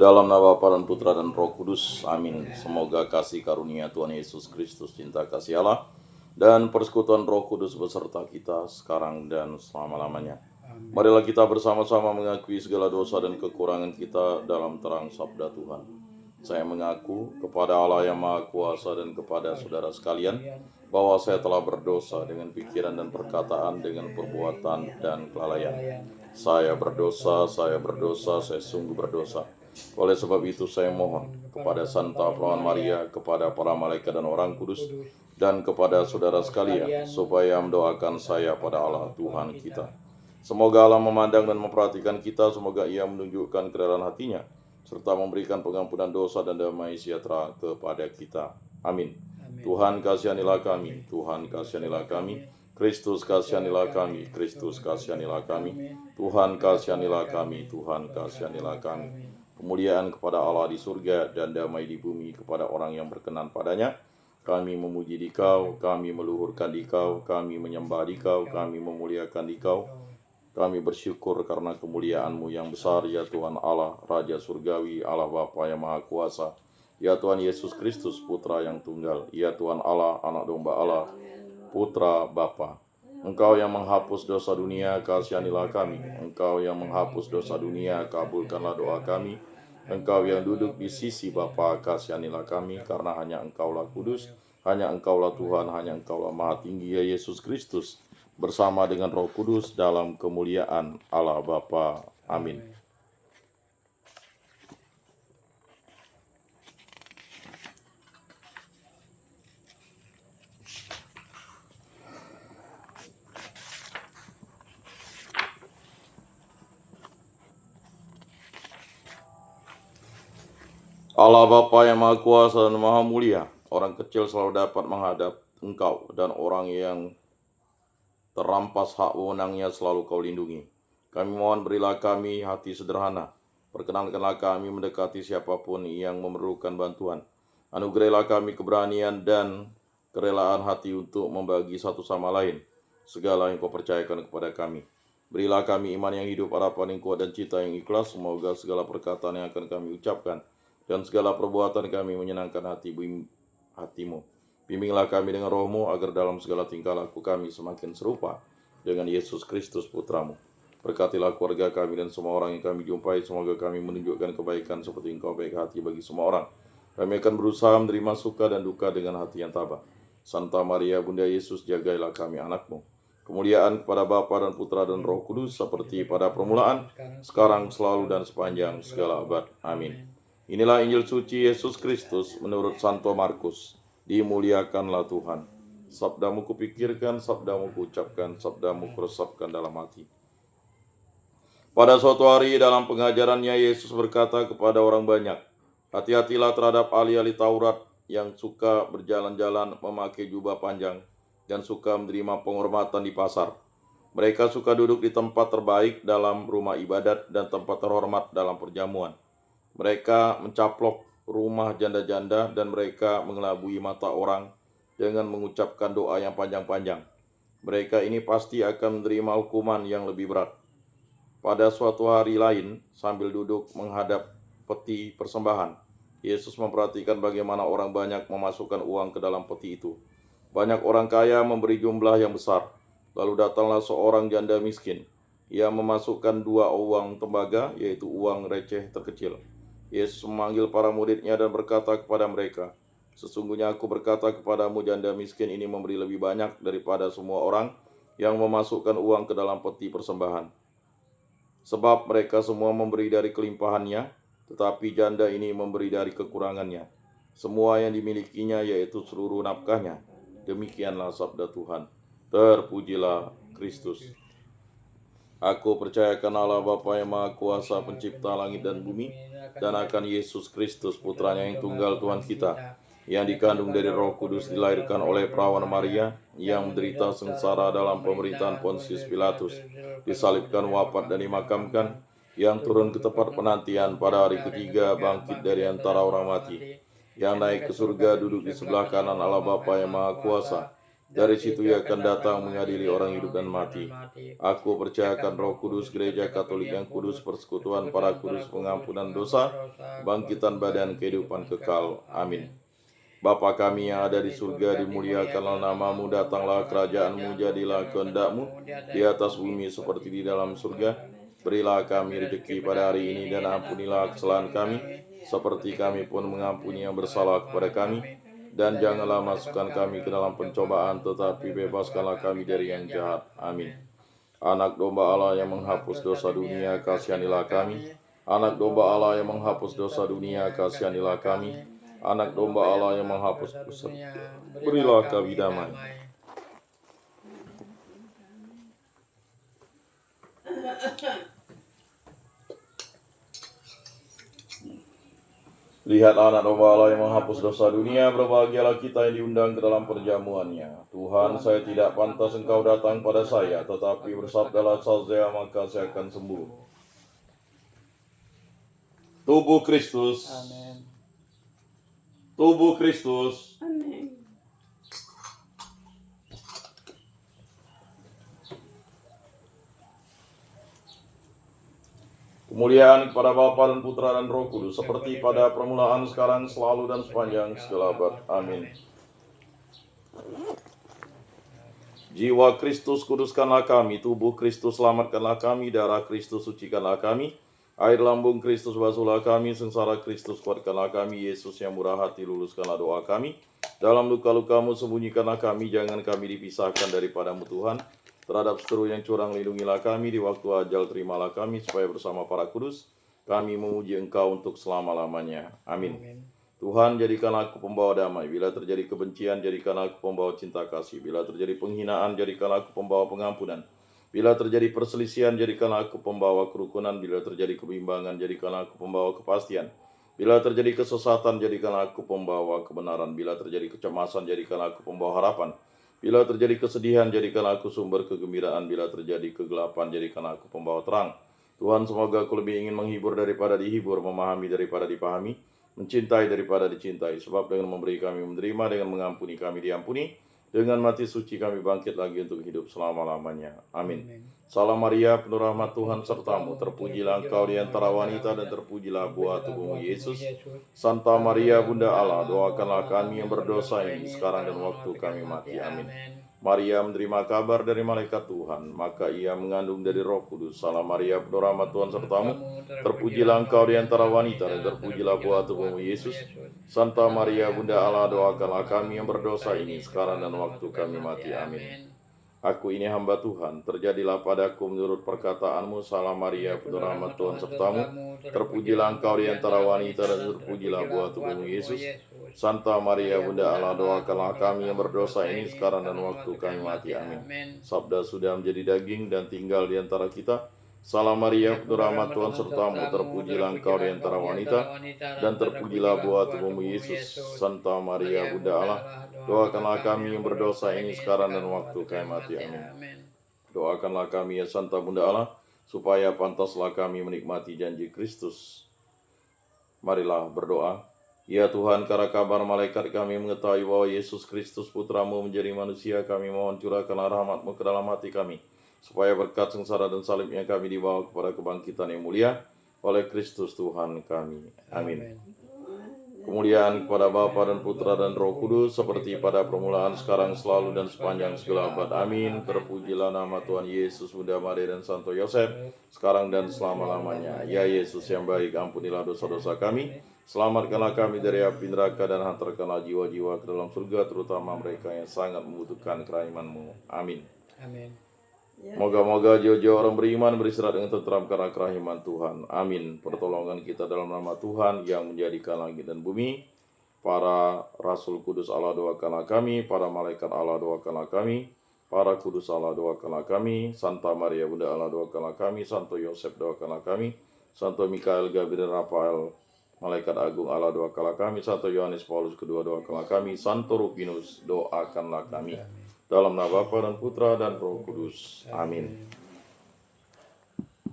Dalam nama Bapa dan Putra dan Roh Kudus, amin. Semoga kasih karunia Tuhan Yesus Kristus, cinta kasih Allah, dan persekutuan Roh Kudus beserta kita sekarang dan selama-lamanya. Marilah kita bersama-sama mengakui segala dosa dan kekurangan kita dalam terang sabda Tuhan. Saya mengaku kepada Allah yang Maha Kuasa dan kepada saudara sekalian bahwa saya telah berdosa dengan pikiran dan perkataan, dengan perbuatan dan kelalaian. Saya berdosa, saya sungguh berdosa. Oleh sebab itu saya mohon kepada Santa Perawan Maria, kepada para malaikat dan orang kudus, dan kepada saudara sekalian, supaya mendoakan saya pada Allah Tuhan kita. Semoga Allah memandang dan memperhatikan kita, semoga Ia menunjukkan kerelaan hatinya, serta memberikan pengampunan dosa dan damai sejahtera kepada kita. Amin. Tuhan kasihanilah kami, Tuhan kasihanilah kami, Kristus kasihanilah kami, Kristus kasihanilah kami, Tuhan kasihanilah kami, Tuhan kasihanilah kami. Kemuliaan kepada Allah di surga dan damai di bumi kepada orang yang berkenan padanya. Kami memuji Dikau, kami meluhurkan Dikau, kami menyembah Dikau, kami memuliakan Dikau. Kami bersyukur karena kemuliaan-Mu yang besar, ya Tuhan Allah, Raja Surgawi, Allah Bapa yang Maha Kuasa, ya Tuhan Yesus Kristus, Putra yang tunggal, ya Tuhan Allah, Anak Domba Allah, Putra Bapa. Engkau yang menghapus dosa dunia, kasihanilah kami. Engkau yang menghapus dosa dunia, kabulkanlah doa kami. Engkau yang duduk di sisi Bapa, kasihanilah kami, karena hanya Engkaulah kudus, hanya Engkaulah Tuhan, hanya Engkaulah Maha Tinggi, ya Yesus Kristus, bersama dengan Roh Kudus dalam kemuliaan Allah Bapa. Amin. Allah Bapa yang Maha Kuasa dan Maha Mulia, orang kecil selalu dapat menghadap Engkau, dan orang yang terampas hak wewenangnya selalu Kau lindungi. Kami mohon berilah kami hati sederhana, perkenankanlah kami mendekati siapapun yang memerlukan bantuan. Anugerahilah kami keberanian dan kerelaan hati untuk membagi satu sama lain segala yang Kau percayakan kepada kami. Berilah kami iman yang hidup, harapan yang kuat, dan cita yang ikhlas. Semoga segala perkataan yang akan kami ucapkan dan segala perbuatan kami menyenangkan hati-Mu. Bimbinglah kami dengan Roh-Mu, agar dalam segala tingkah laku kami semakin serupa dengan Yesus Kristus, Putra-Mu. Berkatilah keluarga kami dan semua orang yang kami jumpai. Semoga kami menunjukkan kebaikan seperti Engkau baik hati bagi semua orang. Kami akan berusaha menerima suka dan duka dengan hati yang tabah. Santa Maria, Bunda Yesus, jagailah kami anak-Mu. Kemuliaan kepada Bapa dan Putra dan Roh Kudus, seperti pada permulaan, sekarang, selalu, dan sepanjang segala abad. Amin. Inilah Injil suci Yesus Kristus menurut Santo Markus. Dimuliakanlah Tuhan. Sabda-Mu kupikirkan, Sabda-Mu kuucapkan, Sabda-Mu kuresapkan dalam hati. Pada suatu hari dalam pengajarannya, Yesus berkata kepada orang banyak, hati-hatilah terhadap ahli-ahli Taurat yang suka berjalan-jalan memakai jubah panjang dan suka menerima penghormatan di pasar. Mereka suka duduk di tempat terbaik dalam rumah ibadat dan tempat terhormat dalam perjamuan. Mereka mencaplok rumah janda-janda dan mereka mengelabui mata orang dengan mengucapkan doa yang panjang-panjang. Mereka ini pasti akan menerima hukuman yang lebih berat. Pada suatu hari lain, sambil duduk menghadap peti persembahan, Yesus memperhatikan bagaimana orang banyak memasukkan uang ke dalam peti itu. Banyak orang kaya memberi jumlah yang besar. Lalu datanglah seorang janda miskin. Ia memasukkan 2 uang tembaga, yaitu uang receh terkecil. Yesus memanggil para murid-Nya dan berkata kepada mereka, sesungguhnya aku berkata kepadamu, janda miskin ini memberi lebih banyak daripada semua orang yang memasukkan uang ke dalam peti persembahan. Sebab mereka semua memberi dari kelimpahannya, tetapi janda ini memberi dari kekurangannya, semua yang dimilikinya, yaitu seluruh nafkahnya. Demikianlah sabda Tuhan. Terpujilah Kristus. Aku percayakan Allah Bapa yang Maha Kuasa, pencipta langit dan bumi, dan akan Yesus Kristus, Putranya yang tunggal Tuhan kita, yang dikandung dari Roh Kudus, dilahirkan oleh Perawan Maria, yang menderita sengsara dalam pemerintahan Pontius Pilatus, disalibkan, wafat, dan dimakamkan, yang turun ke tempat penantian, pada hari ketiga bangkit dari antara orang mati, yang naik ke surga, duduk di sebelah kanan Allah Bapa yang Maha Kuasa, Dari situ ia akan datang mengadili orang hidup dan mati. Aku percayakan Roh Kudus, Gereja Katolik yang kudus, persekutuan para kudus, pengampunan dosa, bangkitan badan, kehidupan kekal. Amin. Bapa kami yang ada di surga, dimuliakanlah namamu, datanglah kerajaanmu, jadilah kehendak-mu di atas bumi seperti di dalam surga. Berilah kami rezeki pada hari ini dan ampunilah kesalahan kami, seperti kami pun mengampuni yang bersalah kepada kami. Dan janganlah masukkan kami ke dalam pencobaan, tetapi bebaskanlah kami dari yang jahat. Amin. Anak domba Allah yang menghapus dosa dunia, kasihanilah kami. Anak domba Allah yang menghapus dosa dunia, kasihanilah kami. Anak domba Allah yang menghapus dosa, berilah kami damai. Lihatlah anak domba Allah yang menghapus dosa dunia, berbahagialah kita yang diundang ke dalam perjamuannya. Tuhan, saya tidak pantas Engkau datang pada saya, tetapi bersabdalah saja maka saya akan sembuh. Tubuh Kristus. Amin. Tubuh Kristus. Amin. Kemuliaan kepada Bapa dan Putra dan Roh Kudus, seperti pada permulaan, sekarang, selalu, dan sepanjang segala abad. Amin. Jiwa Kristus kuduskanlah kami, tubuh Kristus selamatkanlah kami, darah Kristus sucikanlah kami, air lambung Kristus basuhlah kami, sengsara Kristus kuatkanlah kami, Yesus yang murah hati luluskanlah doa kami. Dalam luka-lukamu sembunyikanlah kami, jangan kami dipisahkan daripadamu Tuhan. Terhadap seteru yang curang lindungilah kami, di waktu ajal terimalah kami, supaya bersama para kudus kami memuji Engkau untuk selama-lamanya. Amin. Tuhan, jadikanlah aku pembawa damai. Bila terjadi kebencian, jadikanlah aku pembawa cinta kasih. Bila terjadi penghinaan, jadikanlah aku pembawa pengampunan. Bila terjadi perselisihan, jadikanlah aku pembawa kerukunan. Bila terjadi kebimbangan, jadikanlah aku pembawa kepastian. Bila terjadi kesesatan, jadikanlah aku pembawa kebenaran. Bila terjadi kecemasan, jadikanlah aku pembawa harapan. Bila terjadi kesedihan, jadikanlah aku sumber kegembiraan. Bila terjadi kegelapan, jadikanlah aku pembawa terang. Tuhan, semoga aku lebih ingin menghibur daripada dihibur, memahami daripada dipahami, mencintai daripada dicintai. Sebab dengan memberi kami menerima, dengan mengampuni kami diampuni, dengan mati suci kami bangkit lagi untuk hidup selama-lamanya. Amin. Salam Maria, penuh rahmat Tuhan sertamu, terpujilah engkau di antara wanita dan terpujilah buah tubuhmu Yesus. Santa Maria Bunda Allah, doakanlah kami yang berdosa ini sekarang dan waktu kami mati. Amin. Maria menerima kabar dari malaikat Tuhan, maka ia mengandung dari Roh Kudus. Salam Maria, penuh rahmat Tuhan sertamu, terpujilah engkau di antara wanita dan terpujilah buah tubuhmu Yesus. Santa Maria Bunda Allah, doakanlah kami yang berdosa ini sekarang dan waktu kami mati. Amin. Aku ini hamba Tuhan, terjadilah padaku menurut perkataanmu. Salam Maria, penuh rahmat Tuhan sertamu, terpujilah engkau di antara wanita dan terpujilah buah tubuhmu Yesus. Santa Maria Bunda Allah, doakanlah kami yang berdosa ini sekarang dan waktu kami mati. Amin. Sabda sudah menjadi daging dan tinggal di antara kita. Salam Maria, penuh rahmat Tuhan sertamu, terpujilah engkau di antara wanita dan terpujilah buah tubuhmu Yesus. Santa Maria Bunda Allah, doakanlah kami yang berdosa ini sekarang dan waktu kami mati. Amin. Doakanlah kami ya Santa Bunda Allah, supaya pantaslah kami menikmati janji Kristus. Marilah berdoa. Ya Tuhan, karena kabar malaikat kami mengetahui bahwa Yesus Kristus Putramu menjadi manusia, kami mohon curahkanlah rahmat-Mu ke dalam hati kami, supaya berkat sengsara dan salibnya kami dibawa kepada kebangkitan yang mulia oleh Kristus Tuhan kami. Amin. Kemuliaan kepada Bapa dan Putra dan Roh Kudus, seperti pada permulaan, sekarang, selalu, dan sepanjang segala abad. Amin. Terpujilah nama Tuhan Yesus, Bunda Maria dan Santo Yosef, sekarang dan selama-lamanya. Ya Yesus yang baik, ampunilah dosa-dosa kami, selamatkanlah kami dari api neraka, dan hantarkanlah jiwa-jiwa ke dalam surga, terutama mereka yang sangat membutuhkan kerahiman-Mu. Amin. Amin. Moga-moga jiwa-jiwa orang beriman beristirahat dengan tentram karena kerahiman Tuhan. Amin. Pertolongan kita dalam nama Tuhan yang menjadikan langit dan bumi. Para Rasul Kudus Allah, doakanlah kami. Para malaikat Allah, doakanlah kami. Para Kudus Allah, doakanlah kami. Santa Maria Bunda Allah, doakanlah kami. Santo Yosef, doakanlah kami. Santo Mikael, Gabriel, Rafael, Malaikat Agung Allah, doakanlah kami. Santo Yohanes Paulus kedua, doakanlah kami. Santo Rupinus, doakanlah kami. Dalam nama Bapa dan Putra dan Roh Kudus. Amin.